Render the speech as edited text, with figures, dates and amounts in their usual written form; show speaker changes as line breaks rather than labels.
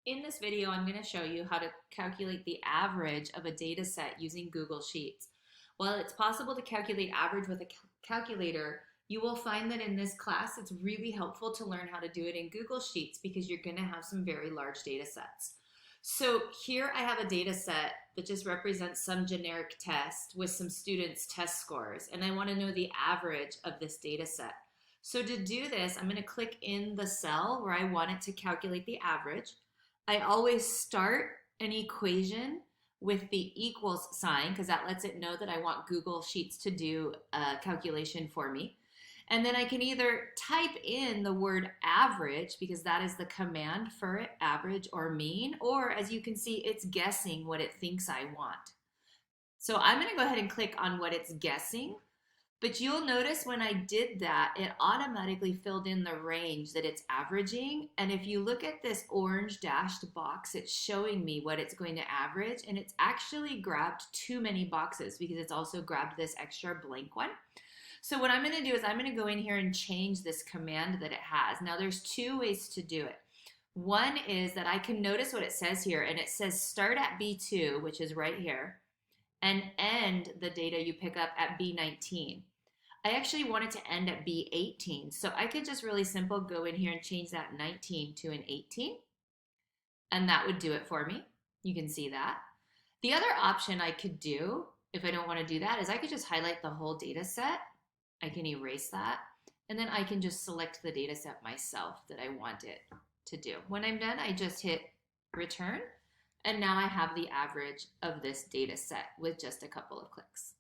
In this video, I'm going to show you how to calculate the average of a data set using Google Sheets. While it's possible to calculate average with a calculator, you will find that in this class, it's really helpful to learn how to do it in Google Sheets because you're going to have some very large data sets. So here I have a data set that just represents some generic test with some students' test scores, and I want to know the average of this data set. So to do this, I'm going to click in the cell where I want it to calculate the average. I always start an equation with the equals sign because that lets it know that I want Google Sheets to do a calculation for me. And then I can either type in the word average because that is the command for it, average or mean, or as you can see, it's guessing what it thinks I want. So I'm going to go ahead and click on what it's guessing. But you'll notice when I did that, it automatically filled in the range that it's averaging. And if you look at this orange dashed box, it's showing me what it's going to average. And it's actually grabbed too many boxes because it's also grabbed this extra blank one. So what I'm going to do is I'm going to go in here and change this command that it has. Now there's two ways to do it. One is that I can notice what it says here, and it says start at B2, which is right here, and end the data you pick up at B19. I actually want it to end at B18. So I could just really simple go in here and change that 19 to an 18. And that would do it for me. You can see that. The other option I could do, if I don't want to do that, is I could just highlight the whole data set. I can erase that. And then I can just select the data set myself that I want it to do. When I'm done, I just hit return. And now I have the average of this data set with just a couple of clicks.